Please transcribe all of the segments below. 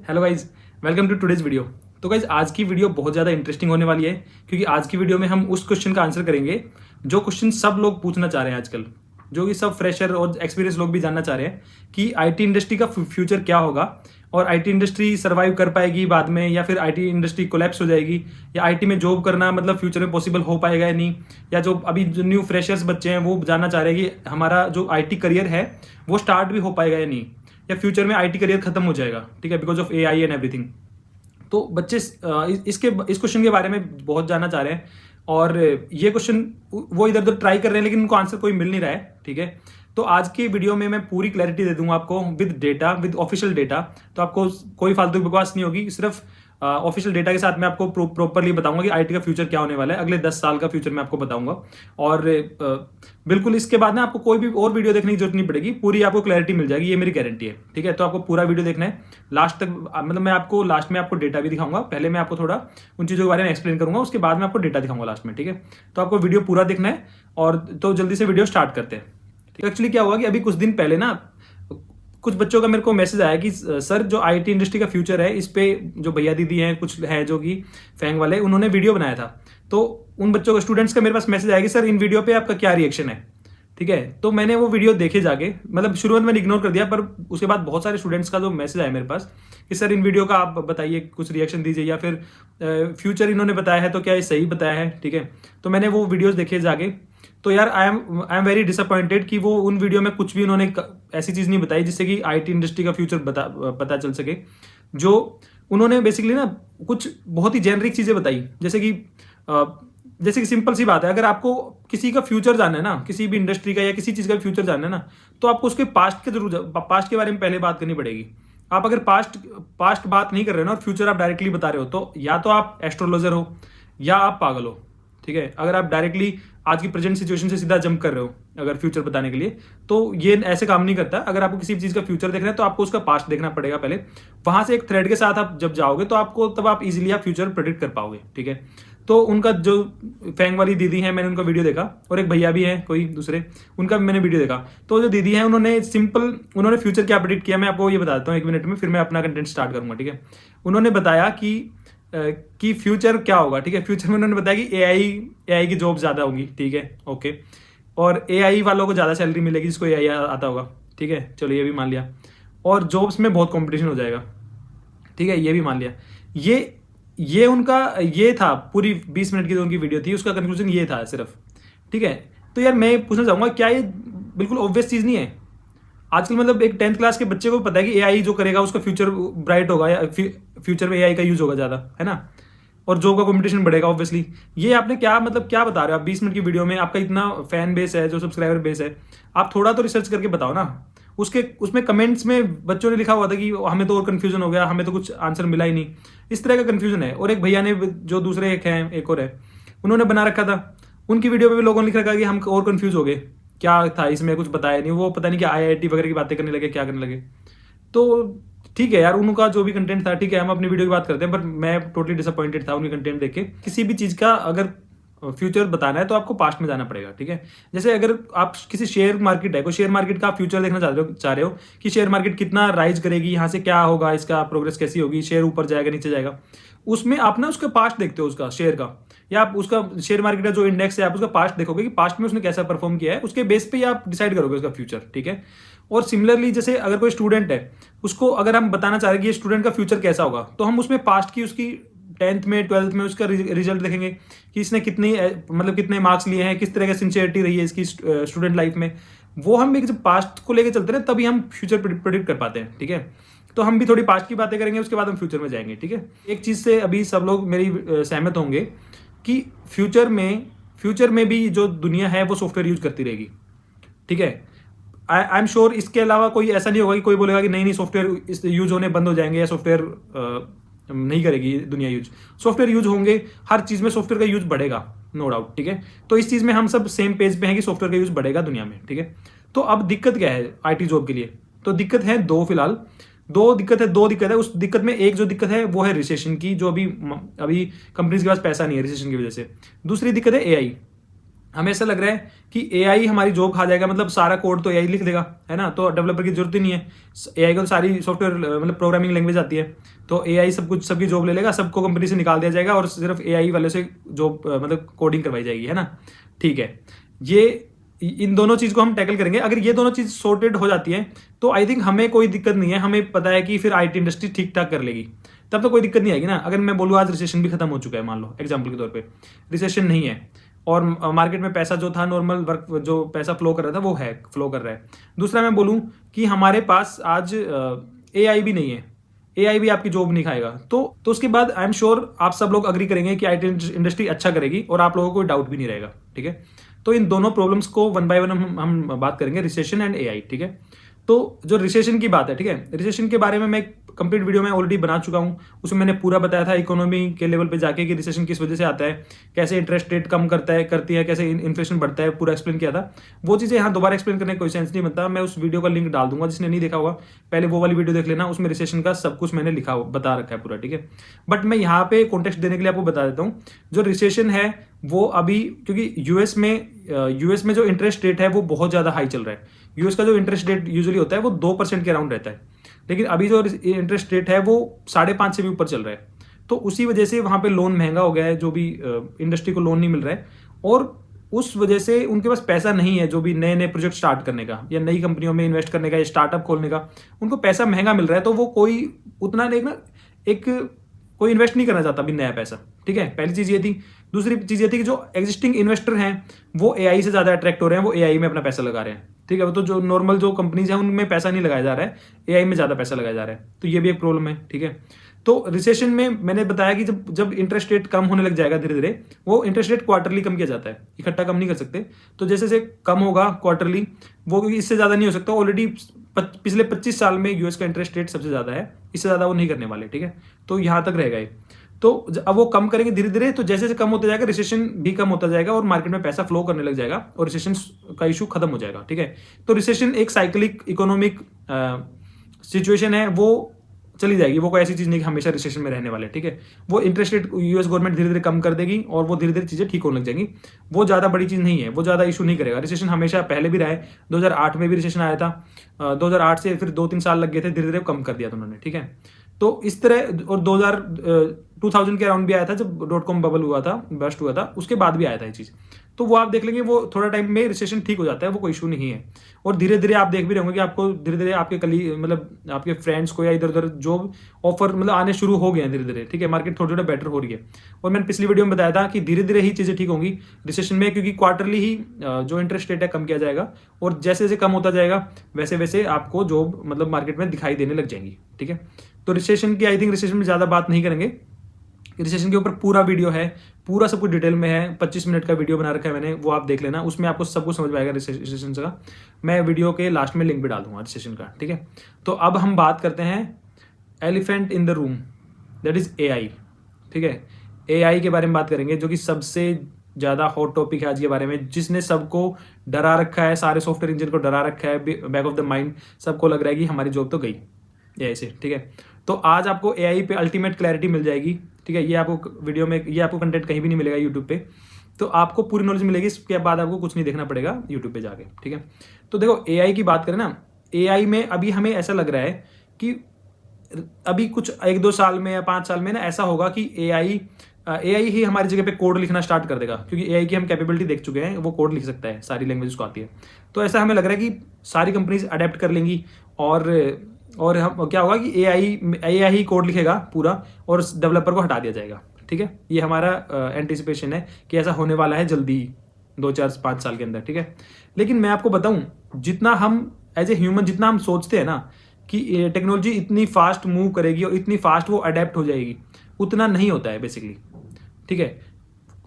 Hello guys, welcome to today's video. तो guys आज की वीडियो बहुत ज़्यादा इंटरेस्टिंग होने वाली है, क्योंकि आज की वीडियो में हम उस क्वेश्चन का आंसर करेंगे जो क्वेश्चन सब लोग पूछना चाह रहे हैं आजकल, जो कि सब फ्रेशर और एक्सपीरियंस लोग भी जानना चाह रहे हैं कि आईटी इंडस्ट्री का फ्यूचर क्या होगा और आईटी इंडस्ट्री सर्वाइव कर पाएगी बाद में, या फिर आईटी इंडस्ट्री कोलैप्स हो जाएगी, या आईटी में जॉब करना मतलब फ्यूचर में पॉसिबल हो पाएगा या नहीं। या जो अभी जो न्यू फ्रेशर्स बच्चे हैं वो जानना चाह रहे हैं कि हमारा जो आईटी करियर है वो स्टार्ट भी हो पाएगा या नहीं, या फ्यूचर में आईटी करियर खत्म हो जाएगा, ठीक है, because of AI and everything. तो बच्चे इस क्वेश्चन के बारे में बहुत जानना चाह रहे हैं, और ये क्वेश्चन वो इधर उधर ट्राई कर रहे हैं लेकिन उनको आंसर कोई मिल नहीं रहा है, ठीक है। तो आज की वीडियो में मैं पूरी क्लैरिटी दे दूंगा आपको with data, with official data. तो आपको कोई फालतू बकवास नहीं होगी, सिर्फ ऑफिशियल डेटा के साथ मैं आपको प्रॉपरली बताऊंगा कि आईटी का फ्यूचर क्या होने वाला है, अगले 10 साल का फ्यूचर मैं आपको बताऊंगा। और बिल्कुल इसके बाद ना आपको कोई भी और वीडियो देखने की जरूरत नहीं पड़ेगी, पूरी आपको क्लैरिटी मिल जाएगी, ये मेरी गारंटी है, ठीक है। तो आपको पूरा वीडियो देखना है लास्ट तक, मतलब मैं आपको लास्ट में आपको डेटा भी दिखाऊंगा। पहले मैं आपको थोड़ा उन चीज़ों के बारे में एक्सप्लेन करूंगा, उसके बाद मैं आपको डेटा दिखाऊंगा लास्ट में, ठीक है। तो आपको वीडियो पूरा देखना है, और तो जल्दी से वीडियो स्टार्ट करते हैं। ठीक है, एक्चुअली क्या हुआ कि अभी कुछ दिन पहले ना कुछ बच्चों का मेरे को मैसेज आया कि सर जो आईटी इंडस्ट्री का फ्यूचर है, इस पे जो भैया दीदी हैं कुछ है जो कि फैंग वाले, उन्होंने वीडियो बनाया था। तो उन बच्चों के स्टूडेंट्स का मेरे पास मैसेज आया कि सर इन वीडियो पे आपका क्या रिएक्शन है, ठीक है। तो मैंने वो वीडियो देखे जाके, मतलब शुरुआत में इग्नोर कर दिया, पर उसके बाद बहुत सारे स्टूडेंट्स का जो मैसेज आया मेरे पास कि सर इन वीडियो का आप बताइए, कुछ रिएक्शन दीजिए, या फिर फ्यूचर इन्होंने बताया है तो क्या ये सही बताया है, ठीक है। तो मैंने वो वीडियोज देखे जाके, तो यार आई एम वेरी डिसअपॉइंटेड कि वो उन वीडियो में कुछ भी उन्होंने ऐसी चीज़ नहीं बताई जिससे कि आईटी इंडस्ट्री का फ्यूचर पता चल सके। जो उन्होंने बेसिकली ना कुछ बहुत ही जेनरिक चीज़ें बताई, जैसे कि सिंपल सी बात है, अगर आपको किसी का फ्यूचर जानना है ना, किसी भी इंडस्ट्री का या किसी चीज़ का फ्यूचर जानना है ना, तो आपको उसके पास्ट के बारे में पहले बात करनी पड़ेगी। आप अगर पास्ट बात नहीं कर रहे हो ना, और फ्यूचर आप डायरेक्टली बता रहे हो, तो या तो आप एस्ट्रोलॉजर हो या आप पागल हो, ठीक है। अगर आप डायरेक्टली आज की प्रेजेंट सिचुएशन से सीधा जंप कर रहे हो अगर फ्यूचर बताने के लिए, तो ये ऐसे काम नहीं करता। अगर आपको किसी भी चीज़ का फ्यूचर देखना है तो आपको उसका पास्ट देखना पड़ेगा पहले, वहां से एक थ्रेड के साथ आप जब जाओगे तो आपको तब आप इजीली आप फ्यूचर प्रेडिक्ट कर पाओगे, ठीक है। तो उनका जो फैंग वाली दीदी है, मैंने उनका वीडियो देखा, और एक भैया भी है कोई दूसरे, उनका भी मैंने वीडियो देखा। तो जो दीदी है उन्होंने फ्यूचर क्या प्रेडिक्ट किया, मैं आपको ये बताता हूँ 1 मिनट में, फिर मैं अपना कंटेंट स्टार्ट करूंगा, ठीक है। उन्होंने बताया कि फ्यूचर क्या होगा, ठीक है। फ्यूचर में उन्होंने बताया कि एआई की जॉब ज़्यादा होगी, ठीक है, ओके। और एआई वालों को ज़्यादा सैलरी मिलेगी जिसको एआई आता होगा, ठीक है, चलो ये भी मान लिया। और जॉब्स में बहुत कंपटीशन हो जाएगा, ठीक है, ये भी मान लिया। ये उनका ये था, पूरी 20 मिनट की जो उनकी वीडियो थी, उसका कंक्लूजन ये था सिर्फ, ठीक है। तो यार मैं पूछना चाहूँगा, क्या ये बिल्कुल ऑब्वियस चीज़ नहीं है? आजकल मतलब एक 10th क्लास के बच्चे को पता है कि एआई जो करेगा उसका फ्यूचर ब्राइट होगा, या फ्यूचर में एआई का यूज होगा ज़्यादा, है ना, और जॉब का कंपटीशन बढ़ेगा ऑब्वियसली। ये आपने क्या मतलब क्या बता रहे हो आप 20 मिनट की वीडियो में? आपका इतना फैन बेस है, जो सब्सक्राइबर बेस है, आप थोड़ा तो रिसर्च करके बताओ ना। उसमें कमेंट्स में बच्चों ने लिखा हुआ था कि हमें तो और कन्फ्यूजन हो गया, हमें तो कुछ आंसर मिला ही नहीं, इस तरह का कन्फ्यूजन है। और एक भैया ने, जो दूसरे एक और है, उन्होंने बना रखा था, उनकी वीडियो पे भी लोगों ने लिख रखा कि हम और कंफ्यूज हो गए, क्या था इसमें कुछ बताया नहीं, वो पता नहीं क्या आईआईटी वगैरह की बातें करने लगे, क्या करने लगे। तो ठीक है यार, उनका जो भी कंटेंट था, ठीक है, हम अपनी वीडियो की बात करते हैं, पर मैं टोटली डिसअपॉइंटेड था उनके कंटेंट देख के। किसी भी चीज़ का अगर फ्यूचर बताना है तो आपको पास्ट में जाना पड़ेगा, ठीक है। जैसे अगर आप किसी शेयर मार्केट है, कोई शेयर मार्केट का फ्यूचर देखना चाह रहे हो कि शेयर मार्केट कितना राइज करेगी, यहाँ से क्या होगा, इसका प्रोग्रेस कैसी होगी, शेयर ऊपर जाएगा नीचे जाएगा, उसमें आप ना उसका पास्ट देखते हो, उसका शेयर का, या आप उसका शेयर मार्केट का जो इंडेक्स है आप उसका पास्ट देखोगे कि पास्ट में उसने कैसा परफॉर्म किया है, उसके बेस पे ही आप डिसाइड करोगे उसका फ्यूचर, ठीक है। और सिमिलरली जैसे अगर कोई स्टूडेंट है, उसको अगर हम बताना चाह रहे हैं कि ये स्टूडेंट का फ्यूचर कैसा होगा, तो हम उसमें पास्ट की, उसकी 10th में 12th में उसका रिजल्ट देखेंगे कि इसने कितने मार्क्स लिए हैं, किस तरह की सिंसियरिटी रही है इसकी स्टूडेंट लाइफ में। वो हम एक जब पास्ट को लेकर चलते हैं तभी हम फ्यूचर प्रेडिक्ट कर पाते हैं, ठीक है। तो हम भी थोड़ी पास्ट की बातें करेंगे, उसके बाद हम फ्यूचर में जाएंगे, ठीक है। एक चीज़ से अभी सब लोग मेरी सहमत होंगे कि फ्यूचर में भी जो दुनिया है वो सॉफ्टवेयर यूज करती रहेगी, ठीक है। आई एम श्योर इसके अलावा कोई ऐसा नहीं होगा कि कोई बोलेगा कि नहीं सॉफ्टवेयर यूज होने बंद हो जाएंगे, या सॉफ्टवेयर नहीं करेगी दुनिया यूज। सॉफ्टवेयर यूज होंगे, हर चीज़ में सॉफ्टवेयर का यूज बढ़ेगा, नो डाउट, ठीक है। तो इस चीज़ में हम सब सेम पेज पे हैं कि सॉफ्टवेयर का यूज बढ़ेगा दुनिया में, ठीक है। तो अब दिक्कत क्या है आईटी जॉब के लिए? तो दिक्कत है फिलहाल दो दिक्कत है। उस दिक्कत में एक जो दिक्कत है वो है रिसेशन की, जो अभी कंपनीज के पास पैसा नहीं है रिसेशन की वजह से। दूसरी दिक्कत है एआई। हमें ऐसा लग रहा है कि एआई हमारी जॉब खा जाएगा, मतलब सारा कोड तो एआई लिख देगा, है ना, तो डेवलपर की जरूरत ही नहीं है। एआई को तो सारी सॉफ्टवेयर मतलब प्रोग्रामिंग लैंग्वेज आती है, तो एआई सब कुछ सबकी जॉब ले लेगा, सबको कंपनी से निकाल दिया जाएगा और सिर्फ एआई वाले से जॉब मतलब कोडिंग करवाई जाएगी, है ना। ठीक है, ये इन दोनों चीज को हम टैकल करेंगे। अगर ये दोनों चीज सॉर्टेड हो जाती है तो आई थिंक हमें कोई दिक्कत नहीं है, हमें पता है कि फिर आईटी इंडस्ट्री ठीक ठाक कर लेगी, तब तो कोई दिक्कत नहीं आएगी ना। अगर मैं बोलूँ आज रिसेशन भी खत्म हो चुका है, मान लो एग्जाम्पल के तौर पर रिसेशन नहीं है और मार्केट में पैसा जो था नॉर्मल वर्क जो पैसा फ्लो कर रहा था वो है फ्लो कर रहा है। दूसरा मैं बोलूं कि हमारे पास आज एआई भी नहीं है, एआई भी आपकी जॉब नहीं खाएगा, तो उसके बाद आई एम श्योर आप सब लोग अग्री करेंगे कि आईटी इंडस्ट्री अच्छा करेगी और आप लोगों को कोई डाउट भी नहीं रहेगा। ठीक है, तो इन दोनों प्रॉब्लम्स को वन बाय वन हम बात करेंगे, रिसेशन एंड एआई। ठीक है, तो जो रिसेशन की बात है, ठीक है, रिसेशन के बारे में मैं कंप्लीट वीडियो में ऑलरेडी बना चुका हूं, उसमें मैंने पूरा बताया था इकोनॉमी के लेवल पे जाके कि रिसेशन किस वजह से आता है, कैसे इंटरेस्ट रेट कम करती है, कैसे इन्फ्लेशन बढ़ता है, पूरा एक्सप्लेन किया था। वो चीज़ें यहाँ दोबारा एक्सप्लेन करने का कोई सेंस नहीं बनता, मैं उस वीडियो का लिंक डाल दूंगा, जिसने नहीं देखा होगा पहले वो वाली वीडियो देख लेना, उसमें रिसेशन का सब कुछ मैंने बता रखा है पूरा। ठीक है, बट मैं यहाँ पे कॉन्टेक्स्ट देने के लिए आपको बता देता हूँ, जो रिसेशन है वो अभी क्योंकि यूएस में जो इंटरेस्ट रेट है वो बहुत ज़्यादा हाई चल रहा है। यूएस का जो इंटरेस्ट रेट यूजुअली होता है वो 2% के अराउंड रहता है, लेकिन अभी जो इंटरेस्ट रेट है वो 5.5 से भी ऊपर चल रहा है। तो उसी वजह से वहाँ पे लोन महंगा हो गया है, जो भी इंडस्ट्री को लोन नहीं मिल रहा है, और उस वजह से उनके पास पैसा नहीं है जो भी नए नए प्रोजेक्ट स्टार्ट करने का या नई कंपनियों में इन्वेस्ट करने का या स्टार्टअप खोलने का, उनको पैसा महंगा मिल रहा है, तो वो कोई उतना कोई इन्वेस्ट नहीं करना चाहता अभी नया पैसा। ठीक है, पहली चीज़ ये थी। दूसरी चीज़ ये थी कि जो एग्जिस्टिंग इन्वेस्टर हैं वो एआई से ज़्यादा अट्रैक्ट हो रहे हैं, वो एआई में अपना पैसा लगा रहे हैं। ठीक है, वो तो जो नॉर्मल जो कंपनीज हैं उनमें पैसा नहीं लगाया जा रहा है, एआई में ज़्यादा पैसा लगाया जा रहा है, तो ये भी एक प्रॉब्लम है। ठीक है, तो रिसेशन में मैंने बताया कि जब इंटरेस्ट रेट कम होने लग जाएगा धीरे धीरे, वो इंटरेस्ट रेट क्वार्टरली कम किया जाता है, इकट्ठा कम नहीं कर सकते, तो जैसे जैसे कम होगा क्वार्टरली, वो इससे ज़्यादा नहीं हो सकता। ऑलरेडी पिछले 25 साल में यूएस का इंटरेस्ट रेट सबसे ज़्यादा है, इससे ज़्यादा वो नहीं करने वाले। ठीक है, तो यहाँ तक रहेगा ये। तो अब वो कम करेंगे धीरे धीरे, तो जैसे जैसे कम होता जाएगा रिसेशन भी कम होता जाएगा और मार्केट में पैसा फ्लो करने लग जाएगा और रिसेशन का इशू खत्म हो जाएगा। ठीक है, तो रिसेशन एक साइक्लिक इकोनॉमिक सिचुएशन है, वो चली जाएगी, वो कोई ऐसी चीज नहीं कि हमेशा रिसेशन में रहने वाले। ठीक है, वो इंटरेस्ट रेट यूएस गवर्नमेंट धीरे धीरे कम कर देगी और वो धीरे धीरे चीजें ठीक होने लग जाएंगी, वो ज्यादा बड़ी चीज नहीं है, वो ज्यादा इशू नहीं करेगा। रिसेशन हमेशा पहले भी रहा है, 2008 में भी रिसेशन आया था, 2008 से फिर 2-3 साल लग गए थे, धीरे धीरे कम कर दिया था उन्होंने। ठीक है, तो इस तरह, और 2000 के अराउंड भी आया था जब .com बबल हुआ था, बस्ट हुआ था, उसके बाद भी आया था ये चीज, तो वो आप देख लेंगे, वो थोड़ा टाइम में रिसेशन ठीक हो जाता है, वो कोई इशू नहीं है। और धीरे धीरे आप देख भी रहे होंगे कि आपको धीरे धीरे आपके मतलब आपके फ्रेंड्स को या इधर उधर जॉब ऑफर मतलब आने शुरू हो गए हैं धीरे धीरे। ठीक है, मार्केट थोड़ी थोड़ा बेटर हो रही है, और मैंने पिछली वीडियो में बताया था कि धीरे धीरे ही चीजें ठीक होंगी रिसेशन में, क्योंकि क्वार्टरली ही जो इंटरेस्ट रेट है कम किया जाएगा, और जैसे जैसे कम होता जाएगा वैसे वैसे आपको जॉब मतलब मार्केट में दिखाई देने लग जाएंगी। ठीक है, तो रिसेशन की आई थिंक रिसेशन में ज्यादा बात नहीं करेंगे, रिसेशन के ऊपर पूरा वीडियो है, पूरा सब कुछ डिटेल में है, 25 मिनट का वीडियो बना रखा है मैंने, वो आप देख लेना, उसमें आपको सब कुछ समझ में आएगा रिसेशन का। मैं वीडियो के लास्ट में लिंक भी डाल दूंगा रिसेशन का। ठीक है, तो अब हम बात करते हैं elephant in the room, that is AI. ठीक है, एआई के बारे में बात करेंगे, जो कि सबसे ज़्यादा हॉट टॉपिक है आज के बारे में, जिसने सबको डरा रखा है, सारे सॉफ्टवेयर इंजीनियर को डरा रखा है, बैक ऑफ द माइंड सबको लग रहा है कि हमारी जॉब तो गई एआई से। ठीक है, तो आज आपको एआई पे अल्टीमेट क्लैरिटी मिल जाएगी। ठीक है, ये आपको वीडियो में, ये आपको कंटेंट कहीं भी नहीं मिलेगा यूट्यूब पे, तो आपको पूरी नॉलेज मिलेगी, इसके बाद आपको कुछ नहीं देखना पड़ेगा यूट्यूब पे जाके। ठीक है, तो देखो एआई की बात करें ना, एआई में अभी हमें ऐसा लग रहा है कि अभी कुछ 1-2 साल में या 5 साल में ना ऐसा होगा कि एआई ही हमारी जगह पे कोड लिखना स्टार्ट कर देगा, क्योंकि एआई की हम कैपेबिलिटी देख चुके हैं, वो कोड लिख सकता है, सारी लैंग्वेज को आती है। तो ऐसा हमें लग रहा है कि सारी कंपनीज अडेप्ट कर लेंगी, और हम क्या होगा कि एआई ही कोड लिखेगा पूरा और डेवलपर को हटा दिया जाएगा। ठीक है, ये हमारा एंटिसिपेशन है कि ऐसा होने वाला है जल्दी ही, 2-4-5 साल के अंदर। ठीक है, लेकिन मैं आपको बताऊं, जितना हम एज ए ह्यूमन जितना हम सोचते हैं ना कि टेक्नोलॉजी इतनी फास्ट मूव करेगी और इतनी फास्ट वो अडेप्ट हो जाएगी, उतना नहीं होता है बेसिकली। ठीक है,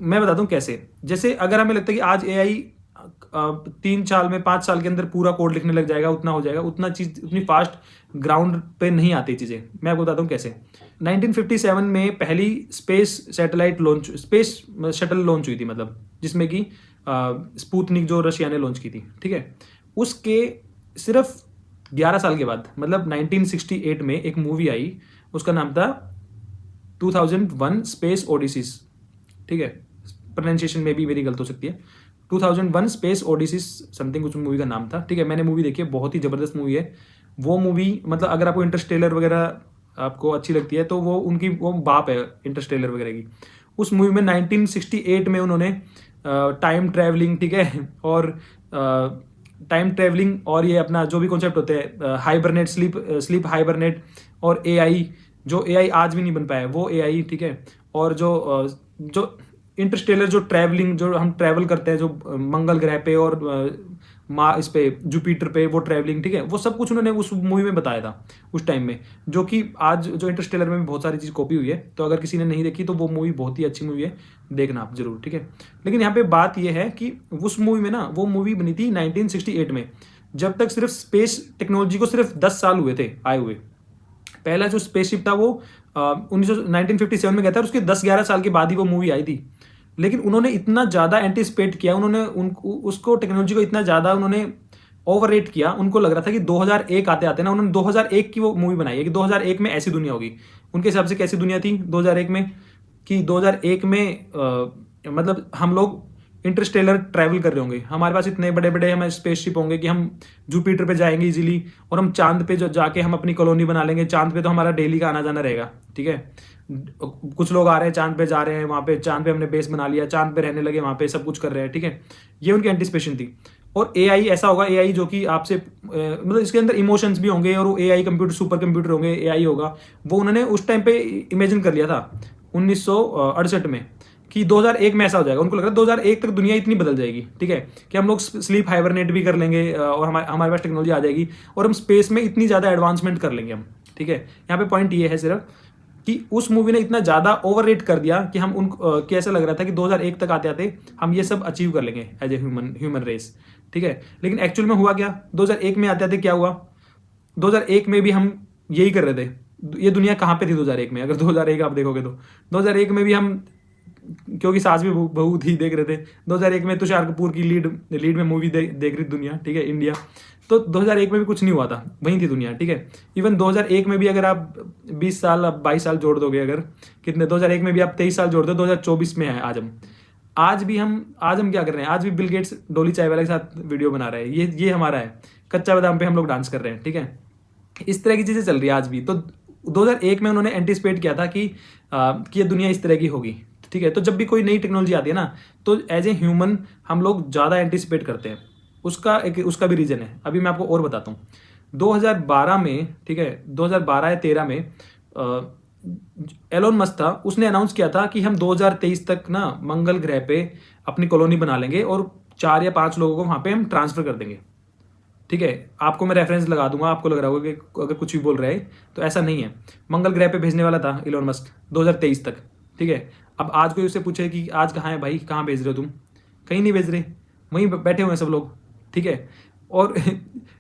मैं बताता हूँ कैसे। जैसे अगर हमें लगता है कि आज एआई 3 साल में 5 साल के अंदर पूरा कोड लिखने लग जाएगा, उतना हो जाएगा, उतनी फास्ट ग्राउंड पे नहीं आती चीजें। मैं आपको बताता हूँ कैसे। 1957 में पहली स्पेस शटल लॉन्च हुई थी, मतलब जिसमें कि स्पुतनिक जो रशिया ने लॉन्च की थी। ठीक है, उसके सिर्फ 11 साल के बाद, मतलब 1968 में एक मूवी आई, उसका नाम था 2001 स्पेस ओडिसीज। ठीक है, प्रोनाउंसिएशन में भी मेरी गलत हो सकती है, 2001 स्पेस ओडिसी समथिंग कुछ मूवी का नाम था, ठीक है। मैंने मूवी देखी है, बहुत ही ज़बरदस्त मूवी है वो मूवी। मतलब अगर आपको इंटरस्टेलर वगैरह आपको अच्छी लगती है तो वो बाप है इंटरस्टेलर वगैरह की। उस मूवी में 1968 में उन्होंने टाइम ट्रैवलिंग, ठीक है, और टाइम ट्रैवलिंग और ये अपना जो भी कॉन्सेप्ट होते हैं हाइबरनेट, स्लीप हाइबरनेट, और एआई, जो एआई आज भी नहीं बन पाया है वो एआई, ठीक है। और जो इंटरस्टेलर जो ट्रैवलिंग, जो हम ट्रैवल करते हैं, जो मंगल ग्रह पे और माँ इस पे जुपिटर पे वो ट्रैवलिंग, ठीक है, वो सब कुछ उन्होंने उस मूवी में बताया था उस टाइम में, जो कि आज जो इंटरस्टेलर में भी बहुत सारी चीज़ कॉपी हुई है। तो अगर किसी ने नहीं देखी तो वो मूवी बहुत ही अच्छी मूवी है, देखना आप जरूर, ठीक है। लेकिन यहाँ पे बात ये है कि उस मूवी में ना, वो मूवी बनी थी 1968 में, जब तक सिर्फ स्पेस टेक्नोलॉजी को सिर्फ 10 साल हुए थे आए हुए। पहला जो स्पेसशिप था वो 1957 में गया था, और उसके 10-11 साल के बाद ही वो मूवी आई थी। लेकिन उन्होंने इतना ज़्यादा एंटिसिपेट किया, उन्होंने उसको टेक्नोलॉजी को इतना ज़्यादा उन्होंने ओवररेट किया। उनको लग रहा था कि 2001 आते आते ना, उन्होंने 2001 की वो मूवी बनाई है कि 2001 में ऐसी दुनिया होगी। उनके हिसाब से कैसी दुनिया थी 2001 में, कि 2001 में मतलब हम लोग इंटरस्टेलर ट्रैवल कर रहे होंगे, हमारे पास इतने बड़े बड़े हमारे स्पेसशिप होंगे कि हम जुपिटर पे जाएंगे इजीली, और हम चांद पे जो जाके हम अपनी कॉलोनी बना लेंगे। चांद पे तो हमारा डेली का आना जाना रहेगा, ठीक है। कुछ लोग आ रहे हैं चांद पे, जा रहे हैं वहाँ पे, चांद पे हमने बेस बना लिया, चांद पे रहने लगे, वहाँ पे सब कुछ कर रहे हैं, ठीक है। ये उनकी एंटिसिपेशन थी। और एआई ऐसा होगा, एआई जो कि आपसे मतलब इसके अंदर इमोशंस भी होंगे, और वो एआई कंप्यूटर, सुपर कंप्यूटर होंगे, एआई होगा। वो उन्होंने उस टाइम पे इमेजिन कर लिया था 1968 में कि 2001 में ऐसा हो जाएगा। उनको लग रहा है 2001 तक दुनिया इतनी बदल जाएगी, ठीक है, कि हम लोग स्लीप हाइबरनेट भी कर लेंगे, और हमारे पास टेक्नोलॉजी आ जाएगी, और हम स्पेस में इतनी ज़्यादा एडवांसमेंट कर लेंगे हम, ठीक है। यहाँ पे पॉइंट ये है सिर्फ कि उस मूवी ने इतना ज़्यादा ओवररेट कर दिया कि हम कि ऐसा लग रहा था कि 2001 तक आते आते हम ये सब अचीव कर लेंगे एज ए ह्यूमन रेस, ठीक है। लेकिन एक्चुअल में हुआ क्या, 2001 में आते आते क्या हुआ, 2001 में भी हम यही कर रहे थे। ये दुनिया कहाँ पे थी 2001 में, अगर 2001 आप देखोगे तो 2001 में भी हम, क्योंकि सास भी बहू थी, देख रहे थे 2001 में तुषार कपूर की लीड में मूवी देख रही दुनिया, ठीक है, इंडिया। तो 2001 में भी कुछ नहीं हुआ था, वहीं थी दुनिया, ठीक है। इवन 2001 में भी अगर आप 20 साल, अब 22 साल जोड़ दोगे, अगर कितने 2001 में भी आप 23 साल जोड़ दो, 2024 में है आज हम। आज हम क्या कर रहे हैं, आज भी बिल गेट्स डोली चाय वाले के साथ वीडियो बना रहे हैं। ये हमारा है, कच्चा बादाम पे हम लोग डांस कर रहे हैं, ठीक है। इस तरह की चीज़ें चल रही है आज भी। तो 2001 में उन्होंने एंटिसिपेट किया था कि ये दुनिया इस तरह की होगी, ठीक है। तो जब भी कोई नई टेक्नोलॉजी आती है ना, तो एज ए ह्यूमन हम लोग ज़्यादा एंटिसिपेट करते हैं। उसका भी रीज़न है, अभी मैं आपको और बताता हूँ। 2012 में, ठीक है, 2012 या 13 में एलोन मस्क था, उसने अनाउंस किया था कि हम 2023 तक ना मंगल ग्रह पे अपनी कॉलोनी बना लेंगे, और 4 या 5 लोगों को वहाँ पे हम ट्रांसफ़र कर देंगे, ठीक है। आपको मैं रेफरेंस लगा दूंगा, आपको लग रहा होगा कि अगर कुछ भी बोल रहा है, तो ऐसा नहीं है। मंगल ग्रह पे भेजने वाला था एलोन मस्क 2023 तक, ठीक है। अब आज कोई उससे पूछे कि आज कहाँ है भाई, कहाँ भेज रहे हो तुम, कहीं नहीं भेज रहे, वहीं बैठे हुए हैं सब लोग, ठीक है। और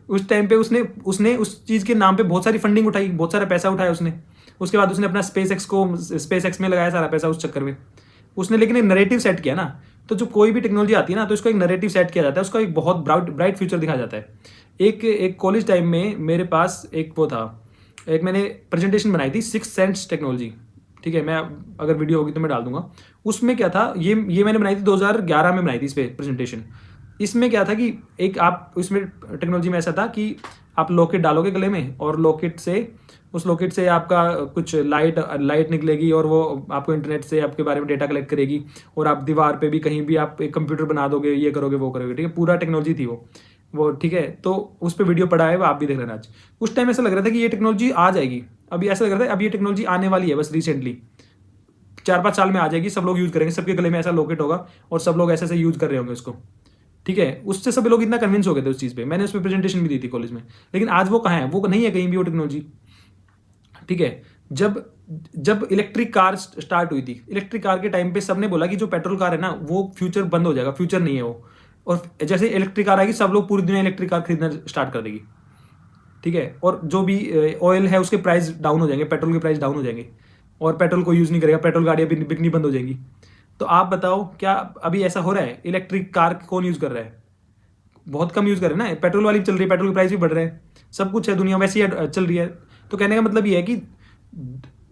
उस टाइम पे उसने उस चीज़ के नाम पे बहुत सारी फंडिंग उठाई, बहुत सारा पैसा उठाया उसने। उसके बाद उसने अपना स्पेस एक्स में लगाया सारा पैसा उस चक्कर में उसने। लेकिन एक नरेटिव सेट किया ना, तो जो कोई भी टेक्नोलॉजी आती है ना, तो इसको एक नरेटिव सेट किया जाता है, उसका एक बहुत ब्राइट फ्यूचर दिखाया जाता है। एक कॉलेज टाइम में मेरे पास एक वो था, एक मैंने प्रेजेंटेशन बनाई थी 6 सेंस टेक्नोलॉजी, ठीक है। मैं अगर वीडियो होगी तो मैं डाल दूंगा। उसमें क्या था, ये मैंने बनाई थी 2011 में बनाई थी इस पर प्रेजेंटेशन। इसमें क्या था कि एक आप इसमें टेक्नोलॉजी में ऐसा था कि आप लॉकेट डालोगे गले में, और उस लॉकेट से आपका कुछ लाइट निकलेगी, और वो आपको इंटरनेट से आपके बारे में डेटा कलेक्ट करेगी, और आप दीवार पे भी कहीं भी आप एक कंप्यूटर बना दोगे, ये करोगे वो करोगे, ठीक है। पूरा टेक्नोलॉजी थी वो, ठीक है। तो उस पर वीडियो पड़ा है, वो आप भी देख लेना आज। उस टाइम ऐसा लग रहा था कि ये टेक्नोलॉजी आ जाएगी, अभी ऐसा लग रहा था अब ये टेक्नोलॉजी आने वाली है, बस रिसेंटली 4-5 साल में आ जाएगी, सब लोग यूज़ करेंगे, सबके गले में ऐसा लॉकेट होगा, और सब लोग ऐसे यूज़ कर रहे होंगे उसको, ठीक है। उससे सभी लोग इतना कन्विंस हो गए थे उस चीज़ पे। मैंने उस पर प्रेजेंटेशन भी दी थी कॉलेज में। लेकिन आज वो कहाँ है, वो नहीं है कहीं भी वो टेक्नोलॉजी, ठीक है। जब इलेक्ट्रिक कार स्टार्ट हुई थी, इलेक्ट्रिक कार के टाइम पे सबने बोला कि जो पेट्रोल कार है ना, वो फ्यूचर बंद हो जाएगा, फ्यूचर नहीं है वो। और जैसे इलेक्ट्रिक कार आएगी, सब लोग पूरी दुनिया इलेक्ट्रिक कार खरीदना स्टार्ट कर देगी, ठीक है। और जो भी ऑयल है उसके प्राइस डाउन हो जाएंगे, पेट्रोल के प्राइस डाउन हो जाएंगे, और पेट्रोल को यूज़ नहीं करेगा, पेट्रोल गाड़ियाँ बिकनी बंद हो जाएंगी। तो आप बताओ, क्या अभी ऐसा हो रहा है? इलेक्ट्रिक कार कौन यूज़ कर रहा है? बहुत कम यूज़ कर रहे हैं ना, पेट्रोल वाली भी चल रही है, पेट्रोल के प्राइस भी बढ़ रहे हैं, सब कुछ है, दुनिया वैसी चल रही है। तो कहने का मतलब ये है कि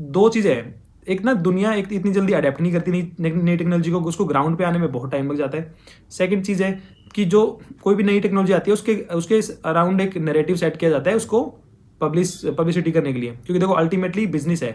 2 चीज़ें हैं, एक ना दुनिया एक इतनी जल्दी अडेप्ट नहीं करती नई टेक्नोलॉजी को, उसको ग्राउंड पे आने में बहुत टाइम लग जाता है। सेकंड चीज़ है कि जो कोई भी नई टेक्नोलॉजी आती है उसके उसके अराउंड एक नैरेटिव सेट किया जाता है उसको पब्लिसिटी करने के लिए, क्योंकि देखो अल्टीमेटली बिजनेस है,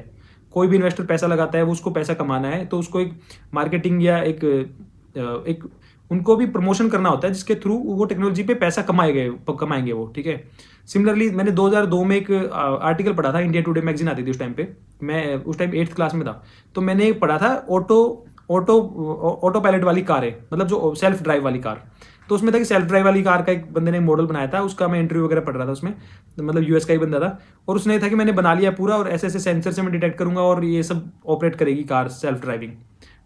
कोई भी इन्वेस्टर पैसा लगाता है, वो उसको पैसा कमाना है, तो उसको एक मार्केटिंग या एक उनको भी प्रमोशन करना होता है जिसके थ्रू वो टेक्नोलॉजी पे पैसा कमाएंगे वो, ठीक है। सिमिलरली मैंने 2002 में एक आर्टिकल पढ़ा था, इंडिया टुडे मैगजीन आती थी उस टाइम पे, मैं उस टाइम 8th क्लास में था, तो मैंने पढ़ा था ऑटो पायलट वाली कार है, मतलब जो सेल्फ ड्राइव वाली कार। तो उसमें था कि सेल्फ ड्राइव वाली कार का एक बंदे ने मॉडल बनाया था, उसका मैं इंटरव्यू वगैरह पढ़ रहा था उसमें, मतलब यूएस का ही बंदा था, और उसने ये था कि मैंने बना लिया पूरा और ऐसे ऐसे सेंसर से मैं डिटेक्ट करूंगा और ये सब ऑपरेट करेगी कार सेल्फ ड्राइविंग,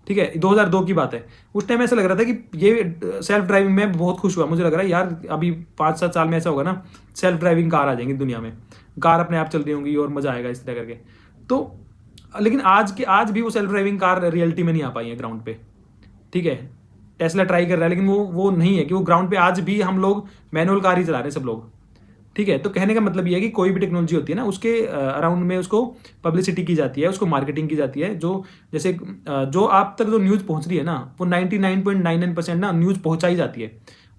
ठीक है। 2002 की बात है। उस टाइम ऐसा लग रहा था कि ये सेल्फ ड्राइविंग में बहुत खुश हुआ, मुझे लग रहा है यार अभी 5-7 साल में ऐसा होगा ना, सेल्फ ड्राइविंग कार आ जाएंगी दुनिया में, कार अपने आप चल रही होंगी और मजा आएगा इस तरह करके। तो लेकिन आज भी वो सेल्फ ड्राइविंग कार रियलिटी में नहीं आ पाई है ग्राउंड पे, ठीक है। टेस्ला ट्राई कर रहा है लेकिन वो नहीं है कि वो ग्राउंड पे आज भी हम लोग मैनुअल कार ही चला रहे हैं सब लोग, ठीक है। तो कहने का मतलब ये है कि कोई भी टेक्नोलॉजी होती है ना, उसके अराउंड में उसको पब्लिसिटी की जाती है, उसको मार्केटिंग की जाती है, जो जैसे जो आप तक जो न्यूज़ पहुंच रही है ना, वो 99.99% ना न्यूज़ पहुंचाई जाती है,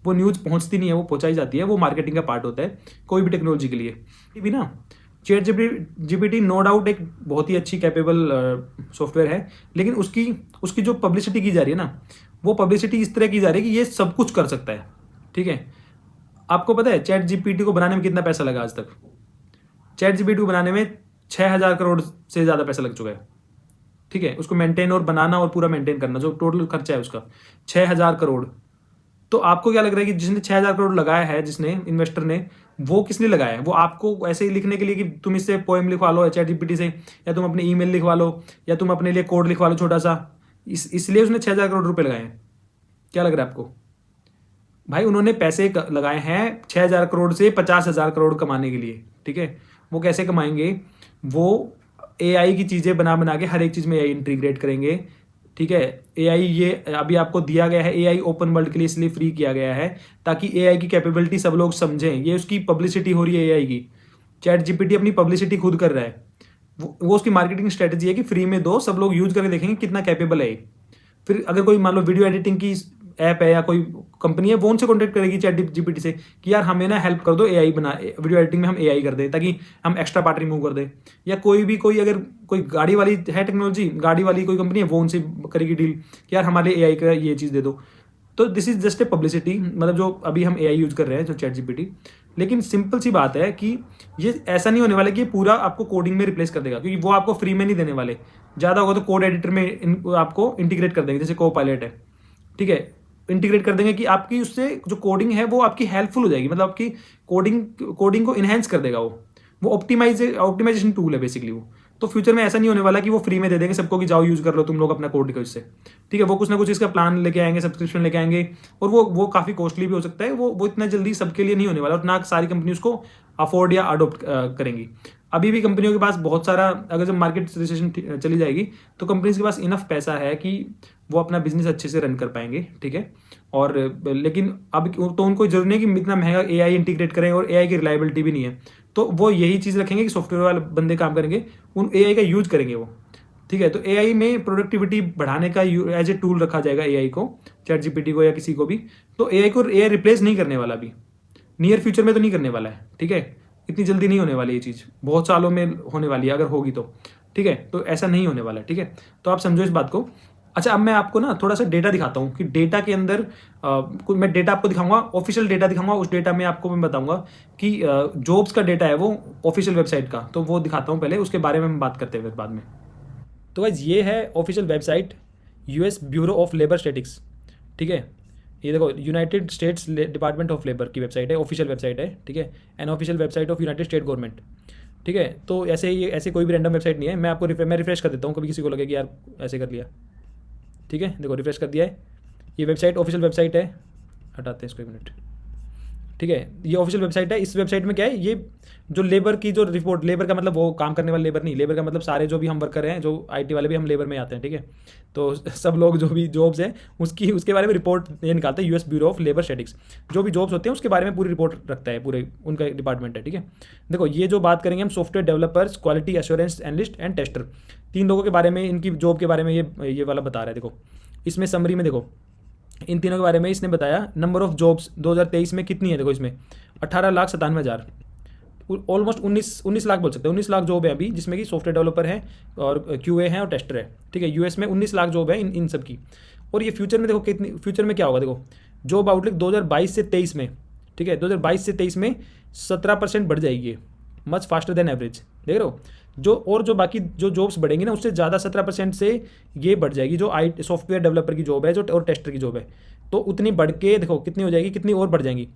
वो न्यूज़ पहुंचती नहीं है, वो पहुंचाई जाती है, वो मार्केटिंग का पार्ट होता है कोई भी टेक्नोलॉजी के लिए। ये भी ना चैट जीपीटी नो डाउट एक बहुत ही अच्छी कैपेबल सॉफ्टवेयर है, लेकिन उसकी जो पब्लिसिटी की जा रही है ना, वो पब्लिसिटी इस तरह की जा रही है कि ये सब कुछ कर सकता है, ठीक है। आपको पता है चैट जीपीटी को बनाने में कितना पैसा लगा आज तक? चैट जीपीटी को बनाने में 6,000 करोड़ से ज़्यादा पैसा लग चुका है, ठीक है। उसको मेंटेन और बनाना और पूरा मेंटेन करना, जो टोटल खर्चा है उसका 6,000 करोड़। तो आपको क्या लग रहा है कि जिसने 6,000 करोड़ लगाया है, जिसने इन्वेस्टर ने, वो किस लिए लगाया है? वो आपको ऐसे ही लिखने के लिए कि तुम इससे पोएम लिखवा लो चैट जीपीटी से, या तुम अपने ईमेल लिखवा लो, या तुम अपने लिए कोड लिखवा लो छोटा सा, इसलिए उसने 6,000 करोड़ रुपए लगाए हैं? क्या लग रहा है आपको? भाई उन्होंने पैसे लगाए हैं 6,000 करोड़ से 50,000 करोड़ कमाने के लिए, ठीक है। वो कैसे कमाएंगे? वो एआई की चीज़ें बना बना के हर एक चीज़ में एआई इंटीग्रेट करेंगे, ठीक है। एआई ये अभी आपको दिया गया है, एआई ओपन वर्ल्ड के लिए इसलिए फ्री किया गया है ताकि एआई की कैपेबिलिटी सब लोग समझें। ये उसकी पब्लिसिटी हो रही है एआई की, चैट जीपीटी अपनी पब्लिसिटी खुद कर रहा है, वो उसकी मार्केटिंग स्ट्रेटजी है कि फ्री में दो, सब लोग यूज करके देखेंगे कितना कैपेबल है। फिर अगर कोई मान लो वीडियो एडिटिंग की ऐप है या कोई कंपनी है, वो उनसे कॉन्टेक्ट करेगी चैट जीपीटी से कि यार हमें ना हेल्प कर दो एआई बना, वीडियो एडिटिंग में हम एआई कर दें ताकि हम एक्स्ट्रा पार्ट रिमूव कर दें। या कोई अगर कोई गाड़ी वाली है टेक्नोलॉजी, गाड़ी वाली कोई कंपनी है, वो उनसे करेगी डील कि यार हमारे एआई का ये चीज़ दे दो। तो this is just a publicity, मतलब जो अभी हम एआई यूज कर रहे हैं जो चैट जीपीटी। लेकिन सिंपल सी बात है कि ये ऐसा नहीं होने वाला कि ये पूरा आपको कोडिंग में रिप्लेस कर देगा, क्योंकि वो आपको फ्री में नहीं देने वाले। ज़्यादा होगा तो कोड एडिटर में आपको इंटीग्रेट कर देंगे, जैसे को पायलट है, ठीक है। इंटीग्रेट कर देंगे कि आपकी उससे जो कोडिंग है वो आपकी हेल्पफुल हो जाएगी, मतलब आपकी कोडिंग को इनहेंस कर देगा वो ऑप्टिमाइजेशन टूल है बेसिकली वो। तो फ्यूचर में ऐसा नहीं होने वाला कि वो फ्री में दे देंगे सबको कि जाओ यूज कर लो तुम लोग अपना कोड को इससे, ठीक है। वो कुछ ना कुछ इसका प्लान लेके आएंगे, सब्सक्रिप्शन लेके आएंगे, और वो काफ़ी कॉस्टली भी हो सकता है, वो इतना जल्दी सबके लिए नहीं होने वाला, और ना सारी कंपनी उसको अफोर्ड या अडोप्ट करेंगी। अभी भी कंपनियों के पास बहुत सारा, अगर जब मार्केट सिचुएशन चली जाएगी तो कंपनीज के पास इनफ पैसा है कि वो अपना बिजनेस अच्छे से रन कर पाएंगे, ठीक है। और लेकिन अब तो उनको जरूरी नहीं कि इतना महंगा एआई इंटीग्रेट करें, और एआई की रिलायबिलिटी भी नहीं है, तो वो यही चीज़ रखेंगे कि सॉफ्टवेयर वाले बंदे काम करेंगे, उन एआई का यूज करेंगे वो, ठीक है। तो एआई में प्रोडक्टिविटी बढ़ाने का एज ए टूल रखा जाएगा एआई को, चैट जीपीटी को या किसी को भी। तो एआई रिप्लेस नहीं करने वाला, अभी नियर फ्यूचर में तो नहीं करने वाला है, ठीक है। इतनी जल्दी नहीं होने वाली ये चीज़, बहुत सालों में होने वाली है अगर होगी तो, ठीक है। तो ऐसा नहीं होने वाला है, ठीक है। तो आप समझो इस बात को। अच्छा, अब मैं आपको ना थोड़ा सा डेटा दिखाता हूँ कि डेटा के अंदर मैं डेटा आपको दिखाऊंगा, ऑफिशियल डेटा दिखाऊंगा। उस डेटा में आपको मैं बताऊंगा कि जॉब्स का डेटा है वो ऑफिशियल वेबसाइट का, तो वो दिखाता हूँ पहले, उसके बारे में हम बात करते हैं फिर बाद में। तो गाइस ये है official website US bureau of labour statistics, ठीक है। ये देखो United states department of labour की वेबसाइट है, ऑफिशियल वेबसाइट है, ठीक है। And official website of United state government, ठीक है। तो ऐसे कोई भी रैंडम वेबसाइट नहीं है। मैं आपको रिफ्रेश कर देता हूँ, कभी किसी को लगे कि यार ऐसे कर लिया, ठीक है। देखो रिफ्रेश कर दिया है, ये वेबसाइट ऑफिशियल वेबसाइट है, हटाते हैं इसको एक मिनट, ठीक है, ये ऑफिशियल वेबसाइट है। इस वेबसाइट में क्या है, ये जो लेबर की जो रिपोर्ट, लेबर का मतलब वो काम करने वाले लेबर नहीं, लेबर का मतलब सारे जो भी हम वर्कर हैं, जो आईटी वाले भी हम लेबर में आते हैं, ठीक है। तो सब लोग जो भी जॉब्स हैं उसके बारे में रिपोर्ट ये निकालता है US bureau of labour statistics. जो भी जॉब्स होते हैं उसके बारे में पूरी रिपोर्ट रखता है, पूरे उनका डिपार्टमेंट है, ठीक है। देखो ये जो बात करेंगे हम, software developers, quality assurance analyst and tester, 3 लोगों के बारे में, इनकी जॉब के बारे में ये वाला बता रहा है। देखो इसमें समरी में देखो इन तीनों के बारे में इसने बताया। नंबर ऑफ जॉब्स 2023 में कितनी है, देखो इसमें 18,97,000, ऑलमोस्ट 19 लाख बोल सकते हैं। 19 लाख जॉब है अभी, जिसमें कि सॉफ्टवेयर डेवलपर है और क्यूए है और टेस्टर है, ठीक है। यूएस में 19 लाख जॉब है इन सब की। और ये फ्यूचर में देखो कितनी, फ्यूचर में क्या होगा, देखो जॉब आउटलुक 2022 से 23 में, ठीक है, 2022 से 23 में 17% बढ़ जाएगी, मच फास्टर देन एवरेज। देख रहे हो, जो बाकी जो जॉब्स बढ़ेंगी ना, उससे ज़्यादा 17% से ये बढ़ जाएगी जो सॉफ्टवेयर डेवलपर की जॉब है, जो और टेस्टर की जॉब है। तो उतनी बढ़ के देखो कितनी हो जाएगी, कितनी और बढ़ जाएंगी,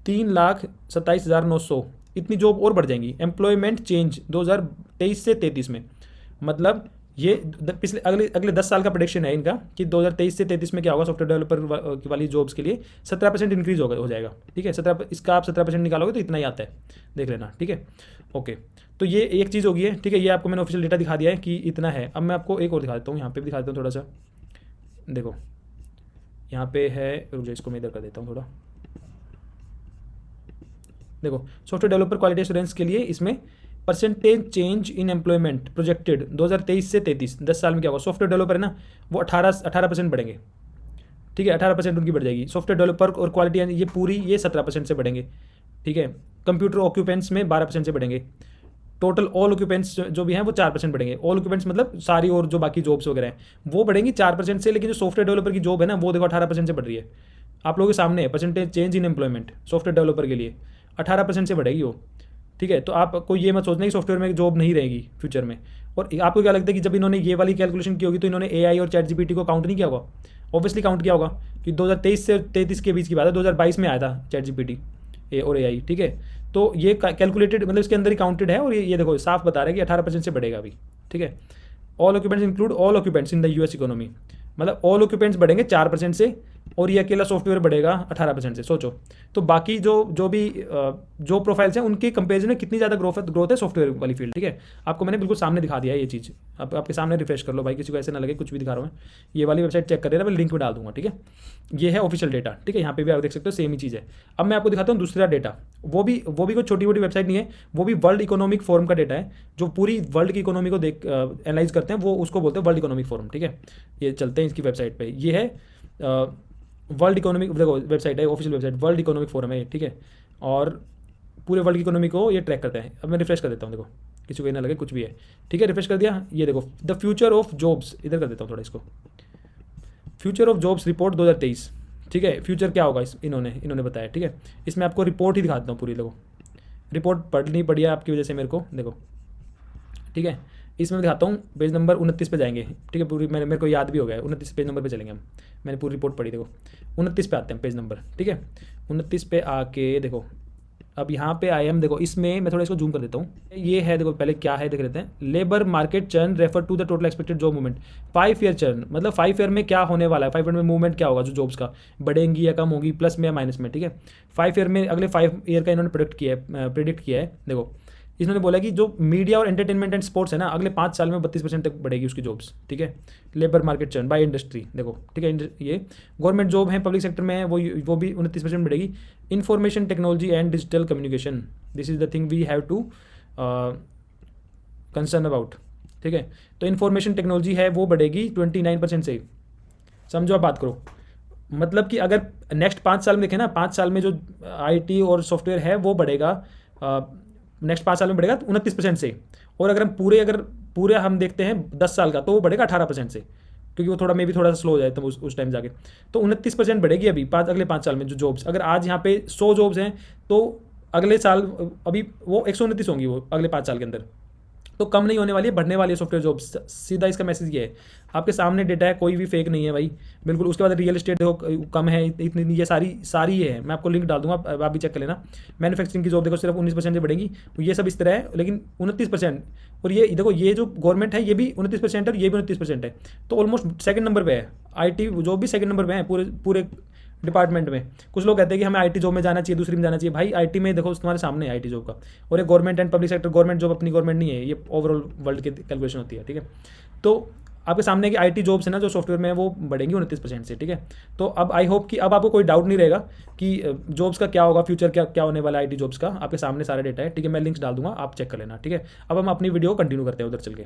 3,27,900, इतनी जॉब और बढ़ जाएंगी। एम्प्लॉयमेंट चेंज 2023 से 33 में, मतलब ये पिछले अगले 10 साल का प्रेडिक्शन है इनका कि 2023 से 33 में क्या होगा, सॉफ्टवेयर डेवलपर वाली जॉब्स के लिए 17% इंक्रीज हो जाएगा, ठीक है। 17 इसका आप 17% निकालोगे तो इतना ही आता है, देख लेना, ठीक है। ओके, तो ये एक चीज़ होगी है, ठीक है। ये आपको मैंने ऑफिशियल डेटा दिखा दिया है कि इतना है। अब मैं आपको एक और दिखा देता हूँ, यहाँ पे भी दिखा देता हूँ थोड़ा सा। देखो यहाँ पे है, रुक जाओ इसको मैं इधर कर देता हूँ थोड़ा। देखो सॉफ्टवेयर डेवलपर क्वालिटी एश्योरेंस के लिए इसमें percentage change in employment projected 2023 से 33, 10 साल में क्या होगा। सॉफ्टवेयर डेवलपर है ना, वो 18% बढ़ेंगे, ठीक है, 18% उनकी बढ़ जाएगी। सॉफ्टवेयर डेवलपर और क्वालिटी ये पूरी ये 17% से बढ़ेंगे, ठीक है। कंप्यूटर ऑक्यूपेंट्स में 12% से बढ़ेंगे। टोटल ऑल ऑक्यूपेंट्स जो भी हैं वो 4% बढ़ेंगे। ऑल ऑक्यूपेंट्स मतलब सारी और जो बाकी जॉब्स वगैरह हैं वो बढ़ेंगी 4% से, लेकिन जो सॉफ्टवेयर डेवलपर की जॉब है ना, वो देखो 18% से बढ़ रही है। आप लोगों के सामने है percentage change in employment software developer के लिए 18% से बढ़ेगी वो, ठीक है। तो आपको ये मत सोचना कि सॉफ्टवेयर में जॉब नहीं रहेगी फ्यूचर में। और आपको क्या लगता है कि जब इन्होंने ये वाली कैलकुलेशन की होगी तो इन्होंने एआई और चैट जीपीटी को काउंट नहीं किया होगा? ऑब्वियसली काउंट किया होगा, कि 2023 से 33 के बीच की बात है, 2022 में आया था चैट जीपीटी और एआई, ठीक है। तो ये कैलकुलेटेड मतलब इसके अंदर ही काउंटेड है। और ये देखो साफ बता रहा है कि 18% से बढ़ेगा अभी, ठीक है। All occupants include all occupants in the US economy, मतलब ऑल ऑक्यूपेंट्स बढ़ेंगे 4% से और ये अकेला सॉफ्टवेयर बढ़ेगा 18% से। सोचो तो बाकी जो भी जो प्रोफाइल्स हैं उनके कंपेरिजन में कितनी ज़्यादा ग्रोथ है सॉफ्टवेयर वाली फील्ड, ठीक है। आपको मैंने बिल्कुल सामने दिखा दिया है ये चीज़, आपके सामने रिफ्रेश कर लो भाई, किसी को ऐसे ना लगे कुछ भी दिखा रहा हूँ। ये वाली वेबसाइट चेक कर लेना, मैं लिंक भी डाल दूंगा, ठीक है। ये है ऑफिशियल डेटा, ठीक है। यहाँ पे भी आप देख सकते हो सेम ही चीज़ है। अब मैं आपको दिखाता हूँ दूसरा डेटा, वो भी कोई छोटी मोटी वेबसाइट नहीं है, वो भी वर्ल्ड इकोनॉमिक फोरम का डेटा है, जो पूरी वर्ल्ड की इकोनॉमी को एनालाइज करते हैं, वो उसको बोलते हैं वर्ल्ड इकोनॉमिक फोरम, ठीक है। ये चलते हैं इसकी वेबसाइट पर, ये है वर्ल्ड इकोनॉमिक, देखो वेबसाइट है official website, world economic forum है, ठीक है। और पूरे वर्ल्ड की इकोनॉमी को ये ट्रैक करते हैं। अब मैं रिफ्रेश कर देता हूँ, देखो किसी को ये ना लगे कुछ भी है, ठीक है। रिफ्रेश कर दिया, ये देखो द फ्यूचर ऑफ जॉब्स, इधर कर देता हूँ थोड़ा इसको, फ्यूचर ऑफ जॉब्स रिपोर्ट 2023, ठीक है। फ्यूचर क्या होगा इन्होंने बताया, ठीक है। इसमें आपको रिपोर्ट ही दिखा देता हूँ पूरी, देखो रिपोर्ट पढ़नी पड़ी है आपकी वजह से मेरे को, देखो ठीक है। इसमें दिखाता हूँ, पेज नंबर 29 पे जाएंगे, ठीक है। पूरी मेरे को याद भी हो गया है, 29 पेज नंबर पे चलेंगे हम। मैंने पूरी रिपोर्ट पढ़ी, देखो 29 पे आते हैं पेज नंबर, ठीक है। 29 पे आके देखो, अब यहाँ पे आए हम, देखो इसमें मैं थोड़ा इसको जूम कर देता हूँ। ये है, देखो पहले क्या है देख लेते हैं। Labour market churn refer to the total expected job movement 5 year churn, मतलब 5 ईयर में क्या होने वाला है, 5 ईयर में मूवमेंट क्या होगा, जो जॉब्स का बढ़ेंगी या कम होगी, प्लस में या माइनस में, ठीक है। 5 ईयर में, अगले 5 ईयर का इन्होंने प्रेडिक्ट किया है। देखो इन्होंने बोला कि जो मीडिया और एंटरटेनमेंट एंड स्पोर्ट्स है ना, अगले 5 साल में 32% तक बढ़ेगी उसकी जॉब्स, ठीक है। Labour market churn by industry, देखो ठीक है। ये गवर्नमेंट जॉब है, पब्लिक सेक्टर में है, वो भी 29% बढ़ेगी। Information technology and digital communication, this is the thing we have to concern about, ठीक है। तो इंफॉर्मेशन टेक्नोलॉजी है वो बढ़ेगी 29% से, समझो आप बात करो। मतलब कि अगर नेक्स्ट 5 साल में देखें ना, 5 साल में जो IT और सॉफ्टवेयर है वो बढ़ेगा, नेक्स्ट 5 साल में बढ़ेगा 29% से। और अगर हम पूरे हम देखते हैं 10 साल का, तो वो बढ़ेगा 18% से, क्योंकि वो थोड़ा थोड़ा सा स्लो हो जाए तो उस टाइम जाके। तो 29% बढ़ेगी अभी अगले 5 साल में जो जॉब्स। अगर आज यहाँ पे 100 जॉब्स हैं तो अगले साल अभी वो 129 होंगी वो अगले 5 साल के अंदर। तो कम नहीं होने वाली है, बढ़ने वाली है सॉफ्टवेयर जॉब्स। सीधा इसका मैसेज ये है, आपके सामने डेटा है, कोई भी फेक नहीं है भाई, बिल्कुल। उसके बाद रियल एस्टेट देखो कम है, इतनी ये सारी ये है। मैं आपको लिंक डाल दूंगा, आप भी चेक कर लेना। मैन्युफैक्चरिंग की जॉब देखो सिर्फ 19% से बढ़ेगी, ये सब इस तरह है, लेकिन 29%। और ये देखो ये जो गवर्नमेंट है ये भी 29% है और ये भी 29% है, तो ऑलमोस्ट सेकंड नंबर पे है। IT जॉब भी सेकंड नंबर पे है पूरे डिपार्टमेंट में। कुछ लोग कहते हैं कि हमें आईटी जॉब में जाना चाहिए, दूसरी में जाना चाहिए। भाई आईटी में देखो तुम्हारे सामने है आईटी जॉब का, और ये government and public sector, government job अपनी गवर्नमेंट नहीं है, ये ओवरऑल वर्ल्ड की कैलकुलेशन होती है, ठीक है। तो आपके सामने की आईटी जॉब्स है ना जो सॉफ्टवेयर में है वो बढ़ेंगी 29% से, ठीक है। तो अब आई होप कि अब आपको कोई डाउट नहीं रहेगा कि जॉब्स का क्या होगा, फ्यूचर क्या क्या होने वाला है आईटी जॉब्स का। आपके सामने सारा डेटा है, ठीक है। मैं लिंक्स डाल दूंगा, आप चेक कर लेना, ठीक है। अब हम अपनी वीडियो कंटिन्यू करते हैं उधर चल के।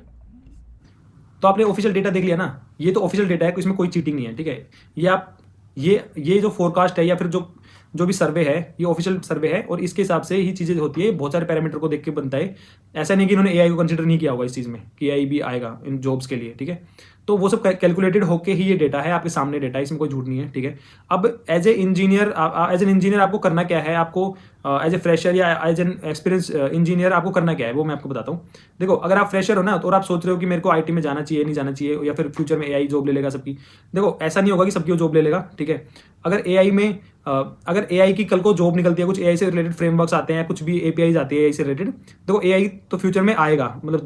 तो आपने ऑफिशियल डेटा देख लिया ना, ये तो ऑफिशियल डेटा है, इसमें कोई चीटिंग नहीं है, ठीक है। ये आप ये जो फोरकास्ट है या फिर जो भी सर्वे है, ये ऑफिशियल सर्वे है और इसके हिसाब से ही चीज़ें होती है। बहुत सारे पैरामीटर को देख के बनता है। ऐसा नहीं कि इन्होंने एआई को कंसिडर नहीं किया होगा इस चीज़ में कि एआई भी आएगा इन जॉब्स के लिए, ठीक है। तो वो सब कैलकुलेटेड होके ही ये डेटा है, आपके सामने डेटा है, इसमें कोई झूठ नहीं है, ठीक है। अब एज एन इंजीनियर आपको करना क्या है, आपको एज ए फ्रेशर या एज एन एक्सपीरियंस इंजीनियर आपको करना क्या है वो मैं आपको बताता हूँ। देखो, अगर आप फ्रेशर हो ना और आप सोच रहे हो कि मेरे को आईटी में जाना चाहिए, नहीं जाना चाहिए, या फिर फ्यूचर में एआई जॉब ले लेगा सबकी, देखो ऐसा नहीं होगा कि सबकी जॉब ले लेगा, ठीक है। अगर एआई की कल को जॉब निकलती है, कुछ एआई से रिलेटेड फ्रेमवर्क्स आते हैं, कुछ भी एपीआईज आती है एआई से रिलेटेड, देखो एआई तो फ्यूचर में आएगा, मतलब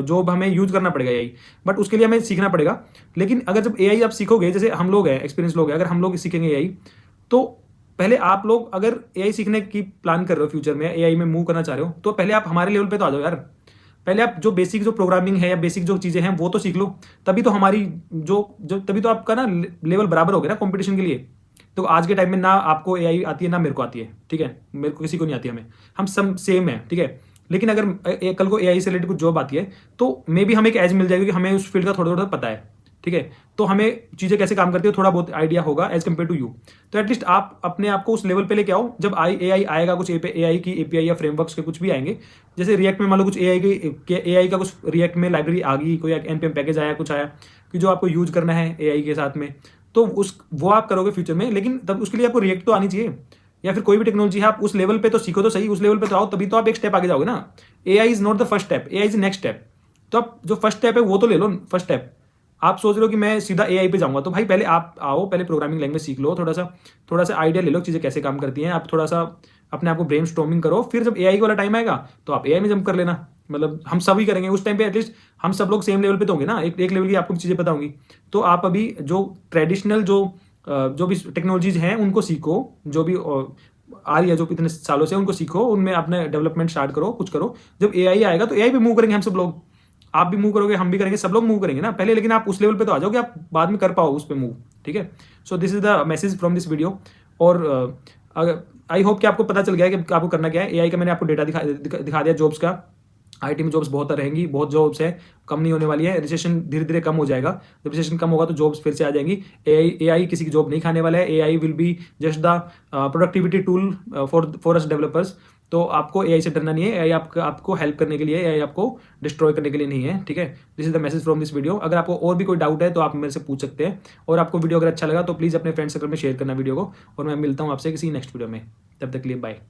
जॉब हमें यूज करना पड़ेगा एआई, बट उसके लिए हमें सीखना पड़ेगा। लेकिन अगर जब एआई आप सीखोगे, जैसे हम लोग हैं, एक्सपीरियंस लोग हैं, अगर हम लोग सीखेंगे एआई, तो पहले आप लोग अगर एआई सीखने की प्लान कर रहे हो, फ्यूचर में एआई में मूव करना चाह रहे हो, तो पहले आप हमारे लेवल पे तो आ जाओ यार। पहले आप जो बेसिक जो प्रोग्रामिंग है या बेसिक जो चीज़ें हैं वो तो सीख लो, तभी तो हमारी तभी तो आपका ना लेवल बराबर हो गया ना कंपटीशन के लिए। तो आज के टाइम में ना आपको एआई आती है ना मेरे को आती है, ठीक है। मेरे को किसी को नहीं आती, हम सब सेम है, ठीक है। लेकिन अगर कल को एआई से रिलेटेड कुछ जॉब आती है तो मे भी हमें एक एज मिल जाएगी कि हमें उस फील्ड का थोड़ा थोड़ा पता है, ठीक है। तो हमें चीज़ें कैसे काम करती है थोड़ा बहुत आइडिया होगा एज कम्पेयर टू यू। तो एटलीस्ट आप अपने आप को उस लेवल पे लेके आओ। जब एआई आएगा, कुछ एआई की एपीआई या फ्रेमवर्क्स के कुछ भी आएंगे, जैसे रिएक्ट में मान लो कुछ एआई का कुछ रिएक्ट में लाइब्रेरी आ गई, कोई एनपीएम पैकेज आया, कुछ आया कि जो आपको यूज करना है एआई के साथ में, तो वो आप करोगे फ्यूचर में। लेकिन तब उसके लिए आपको रिएक्ट तो आनी चाहिए, या फिर कोई भी टेक्नोलॉजी है, आप उस लेवल पे तो सीखो तो सही, उस लेवल पे तो आओ, तभी तो आप एक स्टेप आगे जाओगे ना। AI is not the first step, AI is next step. तो आप जो फर्स्ट स्टेप है वो तो ले लो, फर्स्ट स्टेप। आप सोच रहे हो कि मैं सीधा एआई पे जाऊंगा, तो भाई पहले आप आओ, पहले प्रोग्रामिंग लैंग्वेज सीख लो, थोड़ा सा आइडिया ले लो चीज़ें कैसे काम करती हैं। आप थोड़ा सा अपने आप को ब्रेन स्टॉर्मिंग करो, फिर जब एआई वाला टाइम आएगा तो आप एआई में जंप कर लेना। मतलब हम सभी करेंगे उस टाइम पे, एटलीस्ट हम सब लोग सेम लेवल पे तो होंगे ना, एक लेवल की आपको चीज़ें पता होंगी। तो आप अभी जो ट्रेडिशनल जो भी टेक्नोलॉजीज हैं उनको सीखो, जो भी आ रही है जो इतने सालों से, उनको सीखो, उनमें अपने डेवलपमेंट स्टार्ट करो, कुछ करो। जब एआई आएगा तो एआई पे मूव करेंगे हम सब लोग, आप भी मूव करोगे, हम भी करेंगे, सब लोग मूव करेंगे ना पहले। लेकिन आप उस लेवल पे तो आ जाओ कि आप बाद में कर पाओ उस पर मूव, ठीक है। So this is the message from this video. और आई होप कि आपको पता चल गया है कि आपको करना क्या है। एआई का मैंने आपको डेटा दिखा दिया जॉब्स का। आईटी में जॉब्स बहुत रहेंगी, बहुत जॉब्स है, कम नहीं होने वाली है। रिसेशन धीरे धीरे कम हो जाएगा, जब रिसेशन कम होगा तो जॉब्स फिर से आ जाएंगी। एआई किसी की जॉब नहीं खाने वाला है। AI will be just the productivity tool for us developers. तो आपको एआई से डरना नहीं है, एआई आपको हेल्प करने के लिए, एआई आपको डिस्ट्रॉय करने के लिए नहीं है, ठीक है। This is the message from this video. अगर आपको और भी कोई डाउट है तो आप मेरे से पूछ सकते हैं, और आपको वीडियो अगर अच्छा लगा तो प्लीज़ अपने फ्रेंड सर्कल में शेयर करना वीडियो को। और मैं मिलता हूँ आपसे किसी नेक्स्ट वीडियो में, तब तक के लिए बाय।